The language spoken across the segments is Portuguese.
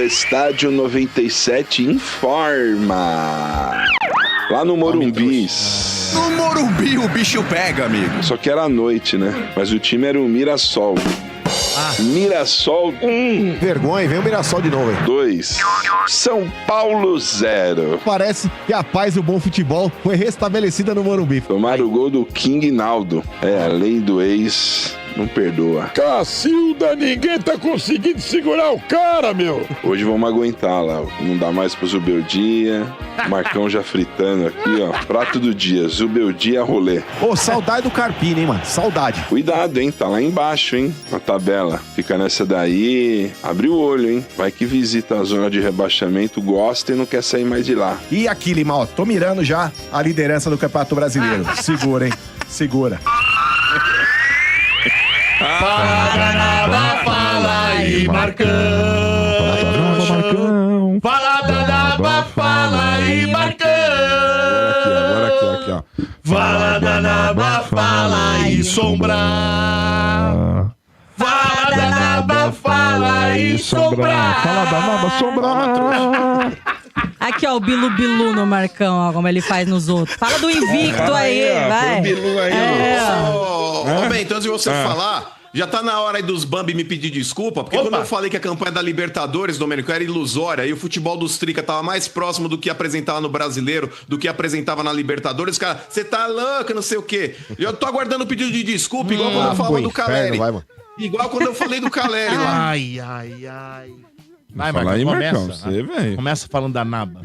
Estádio 97 informa. Lá no Morumbi. No Morumbi o bicho pega, amigo. Só que era à noite, né? Mas o time era o Mirassol. Mirassol 1. Vergonha, vem o Mirassol de novo, hein? 2. São Paulo 0. Parece que a paz e o bom futebol foi restabelecida no Morumbi. Tomaram o gol do King Naldo. A lei do ex não perdoa. Cacilda, ninguém tá conseguindo segurar o cara, meu. Hoje vamos aguentar lá. Não dá mais pro Zubeldia. Marcão já fritando aqui, ó. Prato do dia, Zubeldia rolê. Ô, saudade do Carpini, hein, mano? Saudade. Cuidado, hein? Tá lá embaixo, hein? Na tabela. Fica nessa daí. Abre o olho, hein? Vai que visita a zona de rebaixamento, gosta e não quer sair mais de lá. E aqui, Lima, ó. Tô mirando já a liderança do Campeonato Brasileiro. Segura, hein? Segura. Fala Naba, fala aí, Marcão. Fala Naba, fala aí, Marcão. Agora aqui, ó. Fala Naba, fala aí, Sombra. Fala Naba, fala aí, Sombra. Fala Naba, Sombra. Aqui, ó, o Bilu no Marcão, ó, como ele faz nos outros. Fala do invicto aí, vai. O Bilu aí, ó. Bem, então, antes de você falar, já tá na hora aí dos Bambi me pedir desculpa, porque quando eu falei que a campanha da Libertadores, Domênico, era ilusória e o futebol dos Trica tava mais próximo do que apresentava no Brasileiro, do que apresentava na Libertadores, cara, você tá louco, não sei o quê. Eu tô aguardando o pedido de desculpa, igual quando eu falava do Caleri. Igual quando eu falei do Caleri lá. Ai. Vai, Fala aí, Marcão, começa. você, velho. Começa falando da Naba.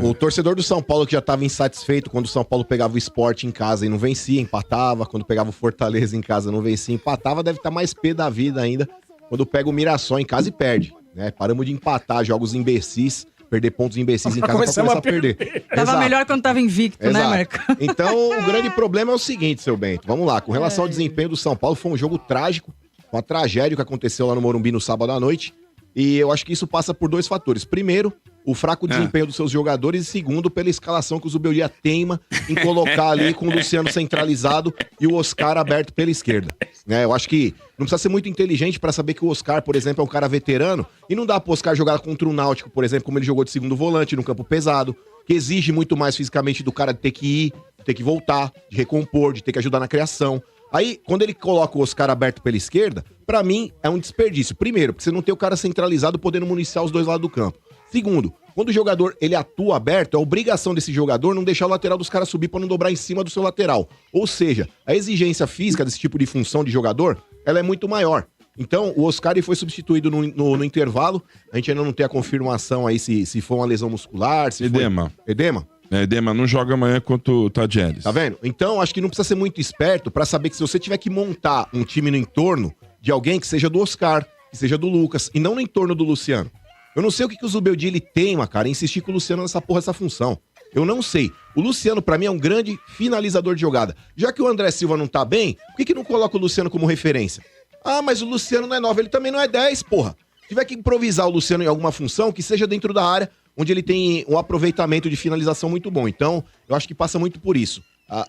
O torcedor do São Paulo que já estava insatisfeito quando o São Paulo pegava o Sport em casa e não vencia, empatava. Quando pegava o Fortaleza em casa não vencia, empatava. Deve estar mais pé da vida ainda quando pega o Mirassol em casa e perde. Né? Paramos de empatar jogos imbecis, perder pontos imbecis em casa pra começar a perder. Tava melhor quando tava invicto, né, Marco? Então, o grande problema é o seguinte, seu Bento. Vamos lá, com relação ao desempenho do São Paulo, foi um jogo trágico, uma tragédia que aconteceu lá no Morumbi no sábado à noite. E eu acho que isso passa por dois fatores. Primeiro, o fraco desempenho dos seus jogadores. E segundo, pela escalação que o Zubeldia teima em colocar ali com o Luciano centralizado e o Oscar aberto pela esquerda. Né? Eu acho que não precisa ser muito inteligente para saber que o Oscar, por exemplo, é um cara veterano. E não dá pro Oscar jogar contra o Náutico, por exemplo, como ele jogou de segundo volante no campo pesado, que exige muito mais fisicamente do cara de ter que ir, de ter que voltar, de recompor, de ter que ajudar na criação. Aí, quando ele coloca o Oscar aberto pela esquerda, pra mim é um desperdício. Primeiro, porque você não tem o cara centralizado podendo municiar os dois lados do campo. Segundo, quando o jogador ele atua aberto, é obrigação desse jogador não deixar o lateral dos caras subir pra não dobrar em cima do seu lateral. Ou seja, a exigência física desse tipo de função de jogador, ela é muito maior. Então, o Oscar ele foi substituído no intervalo. A gente ainda não tem a confirmação aí se foi uma lesão muscular, se Edema. Foi... Edema? Edema não joga amanhã contra o Tadieres. Tá vendo? Então, acho que não precisa ser muito esperto pra saber que se você tiver que montar um time no entorno de alguém que seja do Oscar, que seja do Lucas, e não no entorno do Luciano. Eu não sei o que o Zubeldia ele teima, cara, em insistir com o Luciano nessa porra, essa função. Eu não sei. O Luciano, pra mim, é um grande finalizador de jogada. Já que o André Silva não tá bem, por que não coloca o Luciano como referência? Ah, mas o Luciano não é 9, ele também não é 10, porra. Se tiver que improvisar o Luciano em alguma função, que seja dentro da área, onde ele tem um aproveitamento de finalização muito bom. Então, eu acho que passa muito por isso.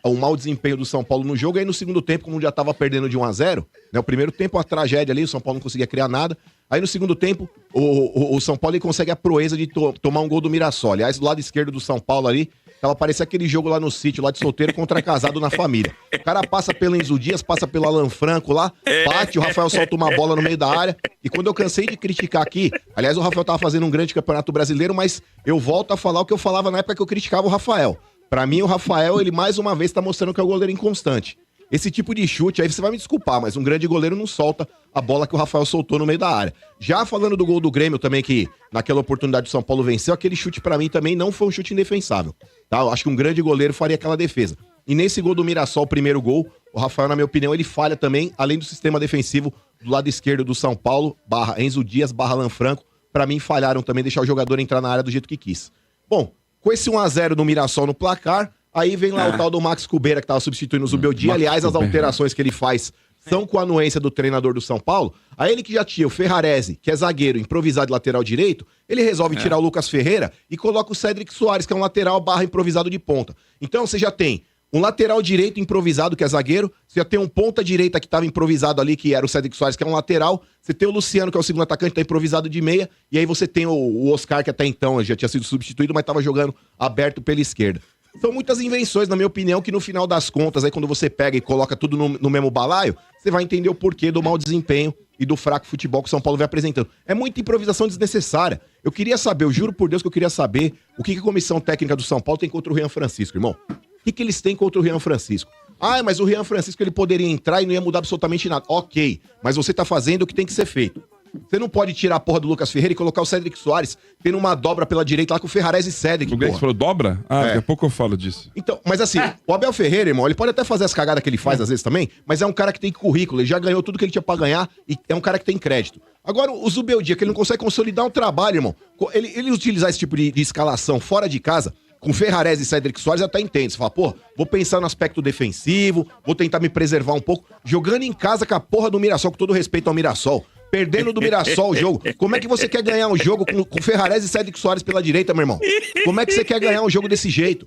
O mau desempenho do São Paulo no jogo, e aí no segundo tempo, como já estava perdendo de 1-0, né, o primeiro tempo, uma tragédia ali, o São Paulo não conseguia criar nada. Aí no segundo tempo, o São Paulo ele consegue a proeza de tomar um gol do Mirassol. Aliás, do lado esquerdo do São Paulo ali, tava parecendo aquele jogo lá no sítio, lá de solteiro contra casado na família. O cara passa pelo Enzo Dias, passa pelo Alan Franco lá, bate, o Rafael solta uma bola no meio da área. E quando eu cansei de criticar aqui, aliás, o Rafael tava fazendo um grande campeonato brasileiro, mas eu volto a falar o que eu falava na época que eu criticava o Rafael. Pra mim, o Rafael, ele mais uma vez tá mostrando que é o goleiro inconstante. Esse tipo de chute, aí você vai me desculpar, mas um grande goleiro não solta a bola que o Rafael soltou no meio da área. Já falando do gol do Grêmio também, que naquela oportunidade o São Paulo venceu, aquele chute pra mim também não foi um chute indefensável. Tá? Eu acho que um grande goleiro faria aquela defesa. E nesse gol do Mirassol, o primeiro gol, o Rafael, na minha opinião, ele falha também, além do sistema defensivo do lado esquerdo do São Paulo, / Enzo Dias, / Alan Franco, pra mim falharam também, deixar o jogador entrar na área do jeito que quis. Bom, com esse 1-0 do Mirassol no placar, aí vem lá o tal do Max Cubeira, que tava substituindo o Zubeldia. Aliás, as alterações que ele faz são com a anuência do treinador do São Paulo. Aí ele que já tinha o Ferrarese, que é zagueiro, improvisado de lateral direito, ele resolve tirar o Lucas Ferreira e coloca o Cédric Soares, que é um lateral / improvisado de ponta. Então você já tem um lateral direito improvisado, que é zagueiro. Você já tem um ponta direita que estava improvisado ali, que era o Cédric Soares, que é um lateral. Você tem o Luciano, que é o segundo atacante, tá improvisado de meia. E aí você tem o Oscar, que até então já tinha sido substituído, mas estava jogando aberto pela esquerda. São muitas invenções, na minha opinião, que no final das contas, aí quando você pega e coloca tudo no mesmo balaio, você vai entender o porquê do mau desempenho e do fraco futebol que o São Paulo vem apresentando. É muita improvisação desnecessária. Eu queria saber, eu juro por Deus que eu queria saber o que a comissão técnica do São Paulo tem contra o Rian Francisco, irmão. O que eles têm contra o Rian Francisco? Ah, mas o Rian Francisco ele poderia entrar e não ia mudar absolutamente nada. Ok, mas você tá fazendo o que tem que ser feito. Você não pode tirar a porra do Lucas Ferreira e colocar o Cédric Soares tendo uma dobra pela direita lá com o Ferrarese e Cédric. O Gleison falou dobra? Daqui a pouco eu falo disso. Então, mas assim, o Abel Ferreira, irmão, ele pode até fazer as cagadas que ele faz às vezes também, mas é um cara que tem currículo, ele já ganhou tudo que ele tinha pra ganhar e é um cara que tem crédito. Agora, o Zubeldia, que ele não consegue consolidar um trabalho, irmão. Ele utilizar esse tipo de escalação fora de casa, com Ferrarese e Cédric Soares, até entende. Você fala, pô, vou pensar no aspecto defensivo, vou tentar me preservar um pouco. Jogando em casa com a porra do Mirassol, com todo respeito ao Mirassol. Perdendo do Mirassol o jogo. Como é que você quer ganhar um jogo com Ferrarese e Cédric Soares pela direita, meu irmão? Como é que você quer ganhar um jogo desse jeito?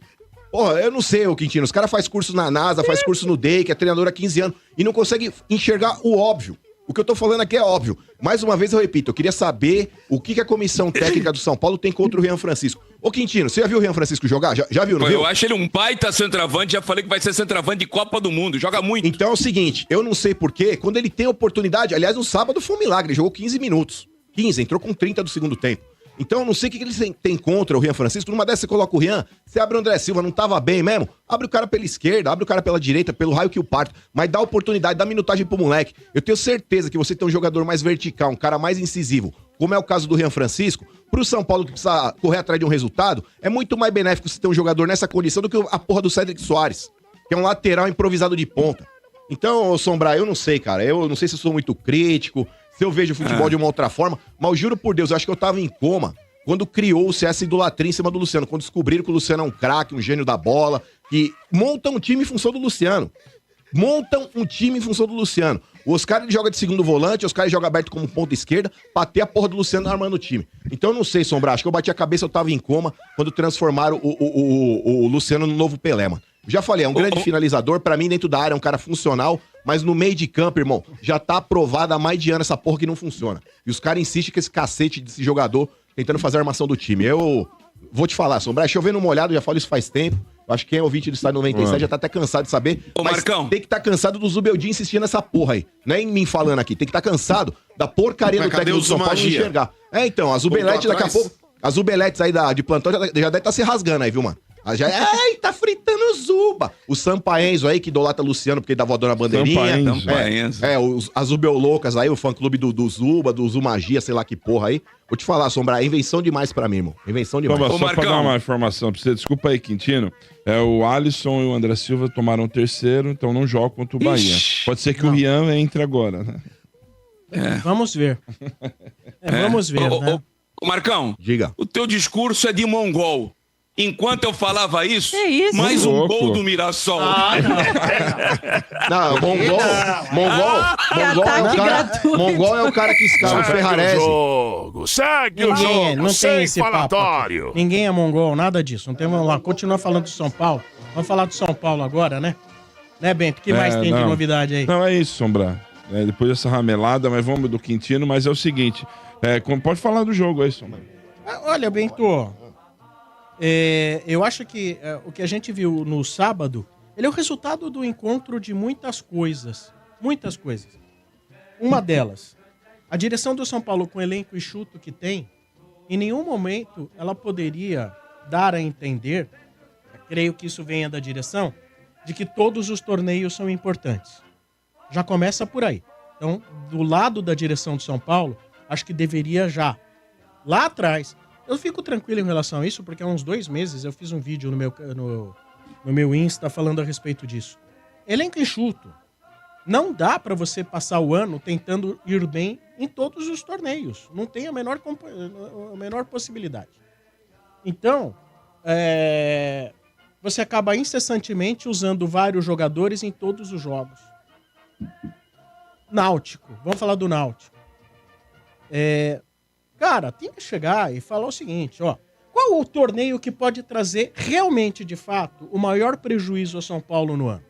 Porra, eu não sei, ô Quintino. Os caras fazem curso na NASA, faz curso no DEI, que é treinador há 15 anos, e não consegue enxergar o óbvio. O que eu tô falando aqui é óbvio. Mais uma vez eu repito, eu queria saber o que a comissão técnica do São Paulo tem contra o Rian Francisco. Ô Quintino, você já viu o Rian Francisco jogar? Já viu, não viu? Eu acho ele um baita centroavante, já falei que vai ser centroavante de Copa do Mundo, joga muito. Então é o seguinte, eu não sei porquê, quando ele tem oportunidade, aliás, no sábado foi um milagre, ele jogou 15 minutos. 15, entrou com 30 do segundo tempo. Então eu não sei o que eles têm contra o Rian Francisco. Numa dessas você coloca o Rian, você abre o André Silva, não tava bem mesmo? Abre o cara pela esquerda, abre o cara pela direita, pelo raio que o parto. Mas dá oportunidade, dá minutagem pro moleque. Eu tenho certeza que você tem um jogador mais vertical, um cara mais incisivo, como é o caso do Rian Francisco, pro São Paulo que precisa correr atrás de um resultado, é muito mais benéfico você ter um jogador nessa condição do que a porra do Cédric Soares, que é um lateral improvisado de ponta. Então, Sombra, eu não sei, cara. Eu não sei se eu sou muito crítico, se eu vejo o futebol de uma outra forma, mas eu juro por Deus, eu acho que eu tava em coma quando criou-se essa idolatria em cima do Luciano, quando descobriram que o Luciano é um craque, um gênio da bola, que montam um time em função do Luciano. Montam um time em função do Luciano. O Oscar ele joga de segundo volante, o Oscar ele joga aberto como ponta esquerda, pra ter a porra do Luciano armando o time. Então eu não sei, Sombra, acho que eu bati a cabeça, eu tava em coma quando transformaram o Luciano no novo Pelé, mano. Já falei, é um grande finalizador, pra mim dentro da área é um cara funcional, mas no meio de campo, irmão, já tá aprovado há mais de ano essa porra que não funciona. E os caras insistem com esse cacete desse jogador tentando fazer a armação do time. Eu vou te falar, Sombra, chovendo molhado, já falo isso faz tempo. Eu acho que quem é ouvinte do Estádio 97 já tá até cansado de saber. Ô, mas Marcão, tem que estar cansado do Zubeldia insistir nessa porra aí. Não é em mim falando aqui. Tem que estar cansado da porcaria do técnico do São Paulo não enxergar. É, então, a Zubelete daqui a pouco... As Zubeletes aí de plantão já deve estar se rasgando aí, viu, mano? Ai, tá fritando o Zuba. O Sampaenzo aí, que idolata Luciano porque ele dá voadora na bandeirinha. Sampaenzo. As Zubeloucas aí, o fã-clube do Zuba, do Zumagia, sei lá que porra aí. Vou te falar, Sombra, é invenção demais pra mim, irmão. Invenção demais. Só pra dar uma informação pra você, desculpa aí, Quintino. O Alisson e o André Silva tomaram o terceiro, então não jogam contra o Bahia. Pode ser que o Rian entre agora, né? Vamos ver. Vamos ver, né? Ô, Marcão, diga. O teu discurso é de mongol. Enquanto eu falava isso, isso? mais um gol do Mirassol. Não, Mongol é o cara que escala o Ferrarese. Segue o jogo, não tem esse falatório. Papo. Ninguém é mongol, nada disso. Não tem, vamos lá, continua falando do São Paulo. Vamos falar do São Paulo agora, né? Né, Bento? O que mais tem de novidade aí? Não, é isso, Sombra. Depois dessa ramelada, mas vamos do Quintino, mas é o seguinte, pode falar do jogo aí, Sombra. Olha, Bento, eu acho que o que a gente viu no sábado, ele é o resultado do encontro de muitas coisas. Muitas coisas. Uma delas, a direção do São Paulo com o elenco enxuto que tem, em nenhum momento ela poderia dar a entender, creio que isso venha da direção, de que todos os torneios são importantes. Já começa por aí. Então, do lado da direção do São Paulo, acho que deveria já, lá atrás. Eu fico tranquilo em relação a isso, porque há uns 2 meses eu fiz um vídeo no meu Insta falando a respeito disso. Elenco enxuto. Não dá pra você passar o ano tentando ir bem em todos os torneios. Não tem a menor possibilidade. Então, você acaba incessantemente usando vários jogadores em todos os jogos. Náutico. Vamos falar do Náutico. Cara, tem que chegar e falar o seguinte, ó. Qual o torneio que pode trazer realmente, de fato, o maior prejuízo a São Paulo no ano?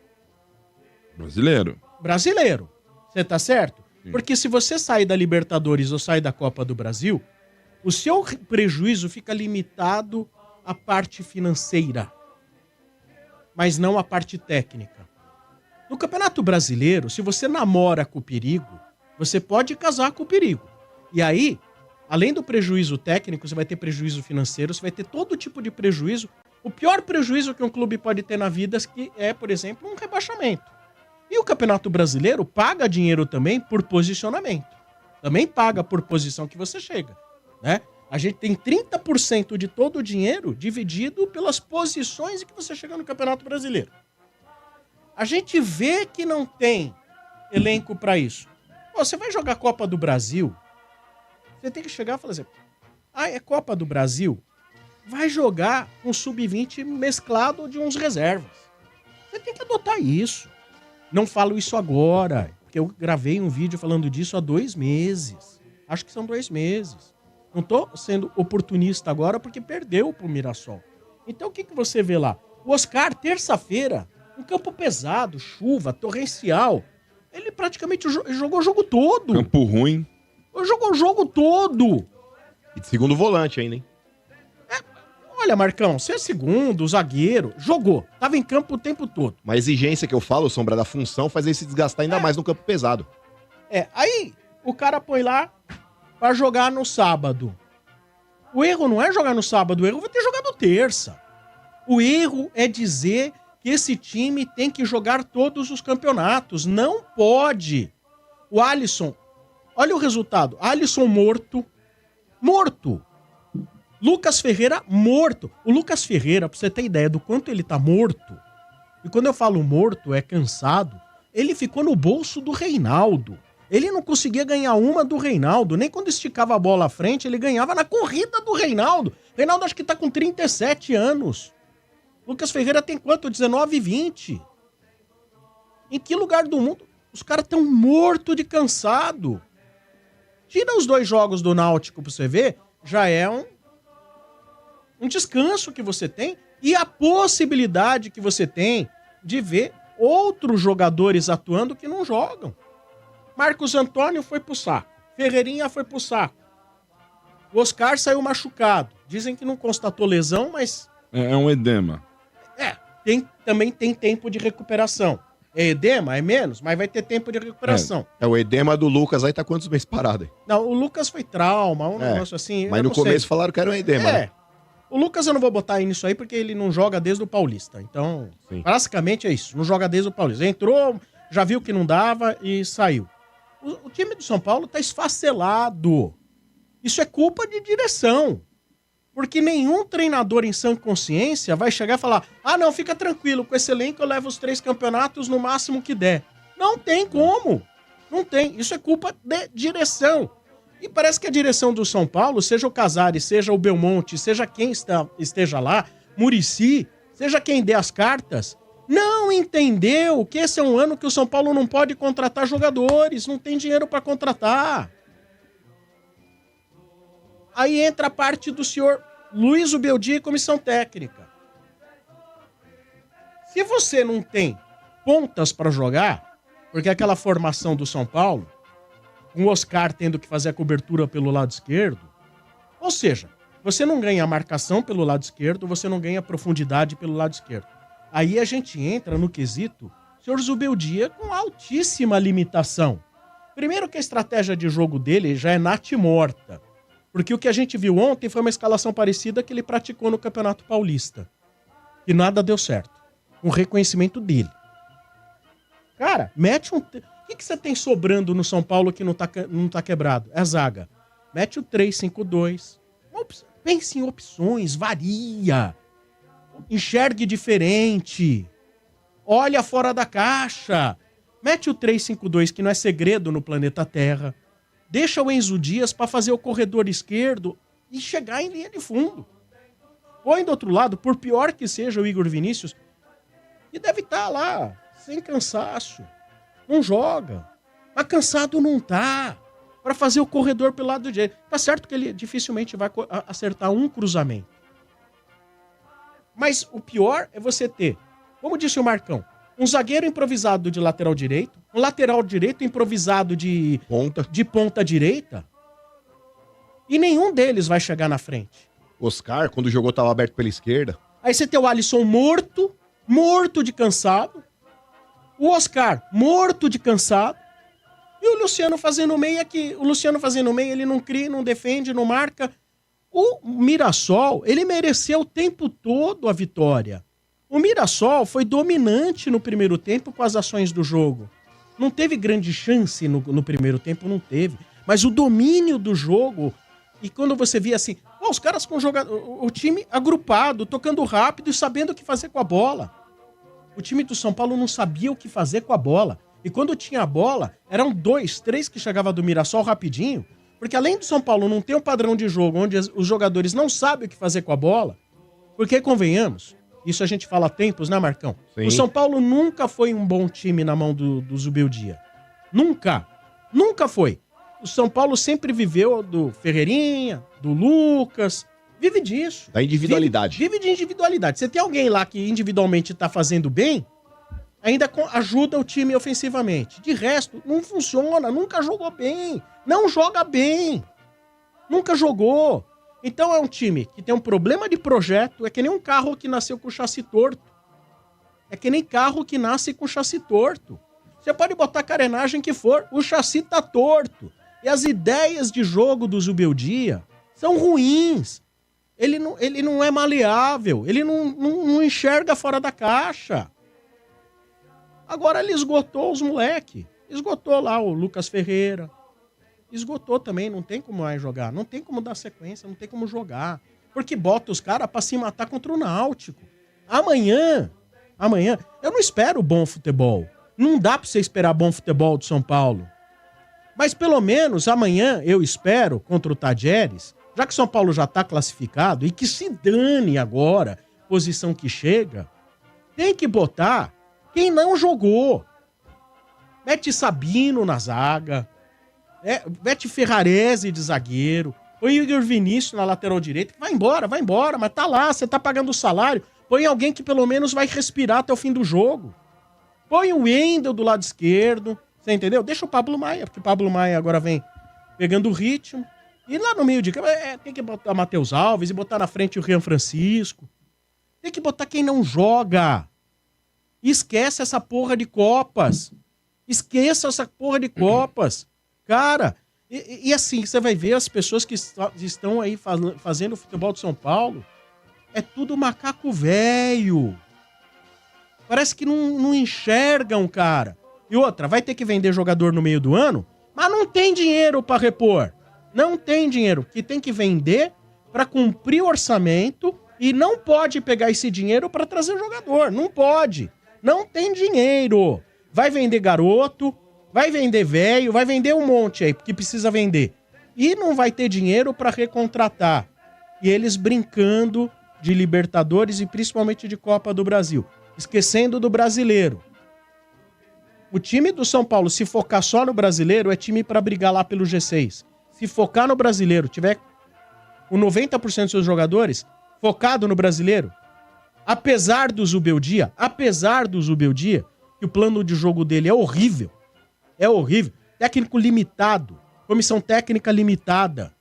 Brasileiro. Brasileiro. Você tá certo? Porque se você sair da Libertadores ou sair da Copa do Brasil, o seu prejuízo fica limitado à parte financeira, mas não à parte técnica. No Campeonato Brasileiro, se você namora com o perigo, você pode casar com o perigo. E aí, além do prejuízo técnico, você vai ter prejuízo financeiro, você vai ter todo tipo de prejuízo. O pior prejuízo que um clube pode ter na vida é, por exemplo, um rebaixamento. E o Campeonato Brasileiro paga dinheiro também por posicionamento. Também paga por posição que você chega, né? A gente tem 30% de todo o dinheiro dividido pelas posições em que você chega no Campeonato Brasileiro. A gente vê que não tem elenco para isso. Pô, você vai jogar Copa do Brasil, você tem que chegar e falar assim, é Copa do Brasil? Vai jogar um sub-20 mesclado de uns reservas. Você tem que adotar isso. Não falo isso agora, porque eu gravei um vídeo falando disso há 2 meses. Acho que são 2 meses. Não tô sendo oportunista agora porque perdeu pro Mirassol. Então o que você vê lá? O Oscar, terça-feira, um campo pesado, chuva, torrencial. Ele praticamente jogou o jogo todo. Campo ruim. Jogou o jogo todo. E de segundo volante ainda, hein? Olha, Marcão, você é segundo, zagueiro, jogou. Tava em campo o tempo todo. Uma exigência que eu falo, Sombra, da função, faz ele se desgastar ainda mais no campo pesado. Aí o cara põe lá pra jogar no sábado. O erro não é jogar no sábado, o erro vai ter jogado terça. O erro é dizer que esse time tem que jogar todos os campeonatos. Não pode. O Alisson, olha o resultado. Alisson morto. Lucas Ferreira morto. O Lucas Ferreira, pra você ter ideia do quanto ele tá morto, e quando eu falo morto, é cansado, ele ficou no bolso do Reinaldo. Ele não conseguia ganhar uma do Reinaldo, nem quando esticava a bola à frente, ele ganhava na corrida do Reinaldo. Reinaldo acho que tá com 37 anos. Lucas Ferreira tem quanto? 19, 20. Em que lugar do mundo? Os caras tão mortos de cansado. Tira os 2 jogos do Náutico pra você ver, já é um descanso que você tem e a possibilidade que você tem de ver outros jogadores atuando que não jogam. Marcos Antônio foi pro saco. Ferreirinha foi pro saco. O Oscar saiu machucado. Dizem que não constatou lesão, mas... É um edema. Também tem tempo de recuperação. É edema? É menos, mas vai ter tempo de recuperação. O edema do Lucas aí tá quantos meses parado aí? Não, o Lucas foi trauma, um negócio assim. Mas no começo falaram que era um edema, né? O Lucas eu não vou botar aí nisso aí porque ele não joga desde o Paulista. Então, basicamente é isso. Não joga desde o Paulista. Entrou, já viu que não dava e saiu. O time do São Paulo tá esfacelado. Isso é culpa de direção. Porque nenhum treinador em sã consciência vai chegar e falar: não, fica tranquilo, com esse elenco eu levo os 3 campeonatos no máximo que der. Não tem como. Não tem. Isso é culpa de direção. E parece que a direção do São Paulo, seja o Casares, seja o Belmonte, seja quem esteja lá, Muricy, seja quem dê as cartas, não entendeu que esse é um ano que o São Paulo não pode contratar jogadores, não tem dinheiro para contratar. Aí entra a parte do senhor Luiz Ubeldia e comissão técnica. Se você não tem pontas para jogar, porque aquela formação do São Paulo, com o Oscar tendo que fazer a cobertura pelo lado esquerdo, ou seja, você não ganha marcação pelo lado esquerdo, você não ganha profundidade pelo lado esquerdo. Aí a gente entra no quesito senhor Zubeldia com altíssima limitação. Primeiro que a estratégia de jogo dele já é natimorta. Porque o que a gente viu ontem foi uma escalação parecida que ele praticou no Campeonato Paulista. E nada deu certo. Um reconhecimento dele. Cara, mete um... O que você tem sobrando no São Paulo que não tá quebrado? É a zaga. Mete o 3-5-2. Pense em opções, varia. Enxergue diferente. Olha fora da caixa. Mete o 3-5-2, que não é segredo no planeta Terra. Deixa o Enzo Dias para fazer o corredor esquerdo e chegar em linha de fundo. Põe do outro lado, por pior que seja o Igor Vinícius, e deve estar lá, sem cansaço. Não joga. Mas cansado não tá. Pra fazer o corredor pelo lado direito. Tá certo que ele dificilmente vai acertar um cruzamento. Mas o pior é você ter, como disse o Marcão, um zagueiro improvisado de lateral direito, um lateral direito improvisado de ponta direita, e nenhum deles vai chegar na frente. Oscar, quando o jogo tava aberto pela esquerda. Aí você tem o Alisson morto de cansado, o Oscar morto de cansado, e o Luciano fazendo meia que o Luciano fazendo meia, ele não cria, não defende, não marca. O Mirassol, ele mereceu o tempo todo a vitória. O Mirassol foi dominante no primeiro tempo com as ações do jogo. Não teve grande chance no primeiro tempo, não teve. Mas o domínio do jogo, e quando você via assim, os caras com o time agrupado, tocando rápido e sabendo o que fazer com a bola. O time do São Paulo não sabia o que fazer com a bola. E quando tinha a bola, eram 2, 3 que chegavam do Mirassol rapidinho. Porque além do São Paulo não ter um padrão de jogo onde os jogadores não sabem o que fazer com a bola, porque convenhamos, isso a gente fala há tempos, né, Marcão? Sim. O São Paulo nunca foi um bom time na mão do Zubeldia. Nunca. Nunca foi. O São Paulo sempre viveu do Ferreirinha, do Lucas, vive disso. Da individualidade. Vive de individualidade. Você tem alguém lá que individualmente tá fazendo bem, ainda ajuda o time ofensivamente. De resto, não funciona, nunca jogou bem. Não joga bem. Nunca jogou. Então é um time que tem um problema de projeto, é que nem um carro que nasceu com chassi torto. É que nem carro que nasce com chassi torto. Você pode botar a carenagem que for, o chassi tá torto. E as ideias de jogo do Zubeldia são ruins. Ele não é maleável, ele não enxerga fora da caixa. Agora ele esgotou os moleque. Esgotou lá o Lucas Ferreira. Esgotou também, não tem como mais jogar. Não tem como dar sequência, não tem como jogar. Porque bota os caras pra se matar contra o Náutico. Amanhã, eu não espero bom futebol. Não dá pra você esperar bom futebol do São Paulo. Mas pelo menos amanhã eu espero contra o Tadjeres, já que o São Paulo já tá classificado e que se dane agora, posição que chega, tem que botar quem não jogou. Mete Sabino na zaga. Mete Ferrarese de zagueiro. Põe Igor Vinícius na lateral direita. Vai embora, mas tá lá, você tá pagando o salário. Põe alguém que pelo menos vai respirar até o fim do jogo. Põe o Wendel do lado esquerdo. Você entendeu? Deixa o Pablo Maia, porque o Pablo Maia agora vem pegando o ritmo. E lá no meio de campo, tem que botar Matheus Alves e botar na frente o Rian Francisco. Tem que botar quem não joga. Esquece essa porra de Copas. Esqueça essa porra de Copas. Cara, e assim, você vai ver as pessoas que estão aí fazendo o futebol de São Paulo, é tudo macaco velho. Parece que não enxergam, cara. E outra, vai ter que vender jogador no meio do ano, mas não tem dinheiro pra repor. Não tem dinheiro, que tem que vender pra cumprir o orçamento e não pode pegar esse dinheiro pra trazer jogador. Não pode. Não tem dinheiro. Vai vender garoto, vai vender velho, vai vender um monte aí, porque precisa vender. E não vai ter dinheiro pra recontratar. E eles brincando de Libertadores e principalmente de Copa do Brasil. Esquecendo do brasileiro. O time do São Paulo, se focar só no brasileiro, é time pra brigar lá pelo G6. Se focar no brasileiro, tiver com 90% dos seus jogadores focado no brasileiro, apesar do Zubeldia, que o plano de jogo dele é horrível, técnico limitado, comissão técnica limitada.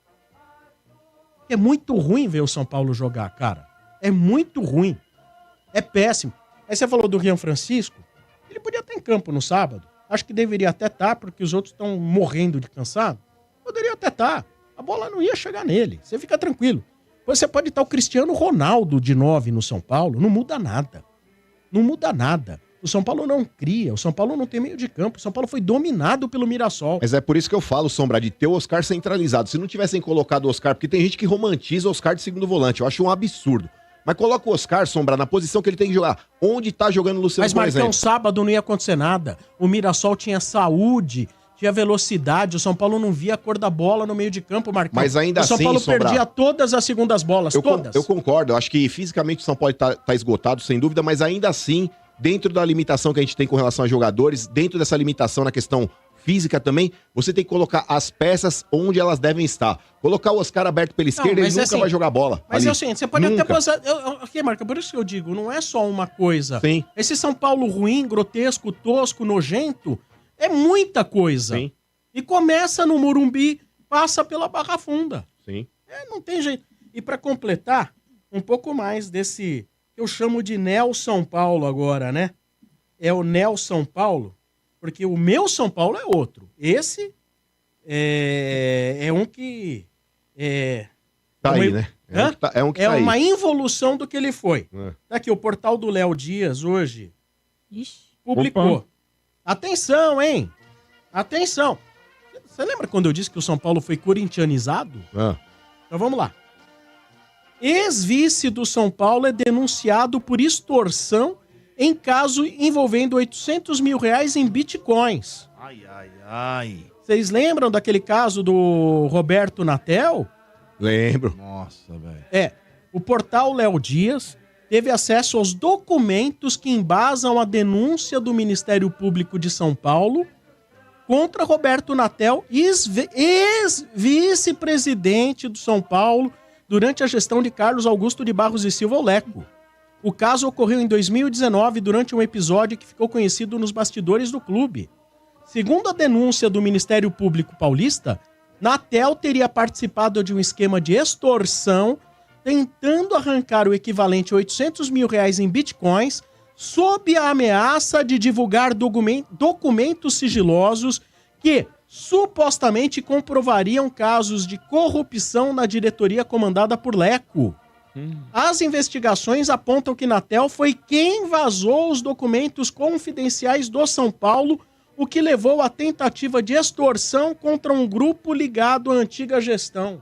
É muito ruim ver o São Paulo jogar, cara. É muito ruim. É péssimo. Aí você falou do Rian Francisco, ele podia estar em campo no sábado. Acho que deveria até estar, porque os outros estão morrendo de cansado. Poderia até estar. A bola não ia chegar nele. Você fica tranquilo. Você pode estar o Cristiano Ronaldo de 9 no São Paulo. Não muda nada. Não muda nada. O São Paulo não cria. O São Paulo não tem meio de campo. O São Paulo foi dominado pelo Mirassol. Mas é por isso que eu falo, Sombra, de ter o Oscar centralizado. Se não tivessem colocado o Oscar, porque tem gente que romantiza o Oscar de segundo volante. Eu acho um absurdo. Mas coloca o Oscar, Sombra, na posição que ele tem que jogar. Onde tá jogando o Luciano, por exemplo. Mas, Marcão, sábado não ia acontecer nada. O Mirassol tinha saúde, tinha velocidade. O São Paulo não via a cor da bola no meio de campo, Marcão. Mas ainda assim, o São Paulo perdia todas as segundas bolas, todas. Eu concordo. Eu acho que fisicamente o São Paulo tá esgotado, sem dúvida. Mas ainda assim, dentro da limitação que a gente tem com relação a jogadores, dentro dessa limitação na questão física também, você tem que colocar as peças onde elas devem estar. Colocar o Oscar aberto pela esquerda, ele nunca vai jogar bola. Mas ali. é o seguinte, você pode Nunca. até posar... Ok, Marca, por isso que eu digo, não é só uma coisa. Sim. Esse São Paulo ruim, grotesco, tosco, nojento, é muita coisa. Sim. E começa no Morumbi, passa pela Barra Funda. Sim. Não tem jeito. E pra completar, um pouco mais desse... Eu chamo de Neo São Paulo agora, né? É o Neo São Paulo, porque o meu São Paulo é outro. Esse é um que... Tá uma- aí, né? Hã? É um que tá aí. uma involução do que ele foi. É. Tá aqui, o portal do Léo Dias hoje Ixi. publicou. Opa. Atenção, hein? Atenção. Você lembra quando eu disse que o São Paulo foi corintianizado? Ah. Então vamos lá. Ex-vice do São Paulo é denunciado por extorsão em caso envolvendo R$800 mil em bitcoins. Ai, ai, ai. Vocês lembram daquele caso do Roberto Natel? Lembro. Nossa, velho. O portal Léo Dias teve acesso aos documentos que embasam a denúncia do Ministério Público de São Paulo contra Roberto Natel, ex-vice-presidente do São Paulo, durante a gestão de Carlos Augusto de Barros e Silva, o Leco. O caso ocorreu em 2019 durante um episódio que ficou conhecido nos bastidores do clube. Segundo a denúncia do Ministério Público Paulista, Natel teria participado de um esquema de extorsão, tentando arrancar o equivalente a R$800 mil em bitcoins, sob a ameaça de divulgar documentos sigilosos que supostamente comprovariam casos de corrupção na diretoria comandada por Leco. As investigações apontam que Natel foi quem vazou os documentos confidenciais do São Paulo, o que levou à tentativa de extorsão contra um grupo ligado à antiga gestão.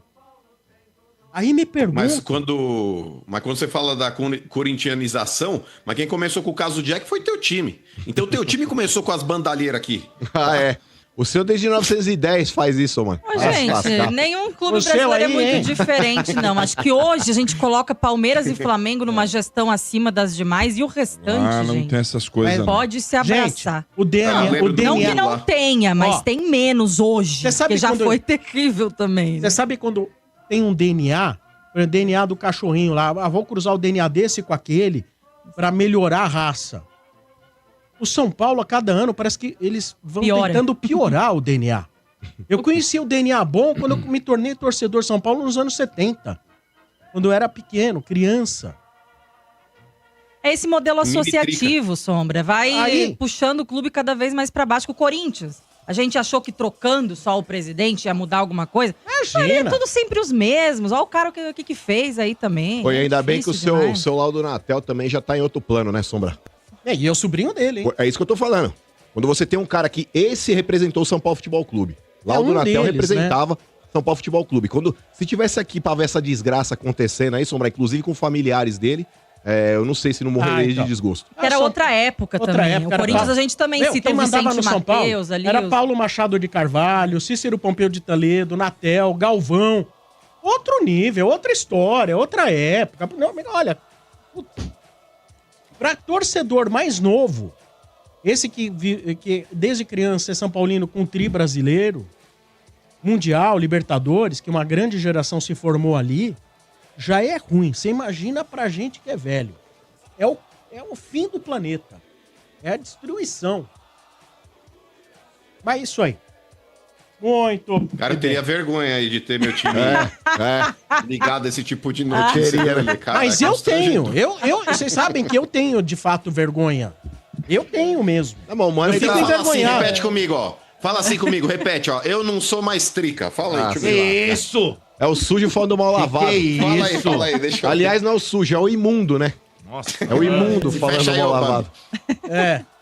Aí me pergunta... Mas quando você fala da corintianização, mas quem começou com o caso do Jack foi teu time. Então teu time começou com as bandalheiras aqui. Ah, é. O seu desde 1910 faz isso, mano. Ô, gente, nenhum clube O seu brasileiro é aí, muito hein? diferente, não. Acho que hoje a gente coloca Palmeiras e Flamengo numa gestão acima das demais e o restante, não gente, tem essas coisas. não. pode se abraçar. O DNA, lembro o do DNA... Não que não lá. tenha, mas Ó, tem menos hoje. você sabe Que já quando- foi terrível também. né? Você sabe quando tem um DNA, por exemplo, DNA do cachorrinho lá, vou cruzar o DNA desse com aquele pra melhorar a raça. O São Paulo, a cada ano, parece que eles vão Piora. tentando piorar o DNA. Eu conheci o DNA bom quando eu me tornei torcedor São Paulo nos anos 70. Quando eu era pequeno, criança. É esse modelo associativo, Sombra. Vai Aí. puxando o clube cada vez mais pra baixo. Com o Corinthians. A gente achou que trocando só o presidente ia mudar alguma coisa. Ali é Imagina. tudo sempre os mesmos. Olha o cara o que fez aí também. Foi ainda bem que o difícil seu, demais. seu Laudo Natel também já tá em outro plano, né, Sombra? E é o sobrinho dele, hein? É isso que eu tô falando. Quando você tem um cara que esse representou o São Paulo Futebol Clube. Laudo um Natel deles, representava São Paulo Futebol Clube. Se tivesse aqui pra ver essa desgraça acontecendo aí, Sombra, inclusive com familiares dele, eu não sei se não morreria então. de desgosto. Que era outra época também. O Corinthians a gente também cita quem o mandava Vicente no São Paulo Mateus ali. era Paulo Machado de Carvalho, Cícero Pompeu de Toledo, Natel, Galvão. Outro nível, outra história, outra época. Não, olha, pra torcedor mais novo, esse que desde criança é São Paulino com tri brasileiro, Mundial, Libertadores, que uma grande geração se formou ali, já é ruim. Você imagina pra gente que é velho. É o fim do planeta. É a destruição. Mas isso aí. Muito. Cara, eu teria vergonha aí de ter meu time ligado a esse tipo de Ah, notícia. teria, né, cara? Mas É eu constrangedor. tenho. Vocês sabem que eu tenho, de fato, vergonha. Eu tenho mesmo. Tá bom, mano, Eu fico Fala assim, envergonhado. repete comigo, ó. Fala assim comigo, repete, ó. Eu não sou mais trica. Fala aí, deixa eu ver lá. Isso! é o sujo falando do mal lavado. Fala aí, deixa eu ver. Aliás, não é o sujo, é o imundo, né? Nossa. É o imundo falando Fecha do aí, mal ô, lavado. É.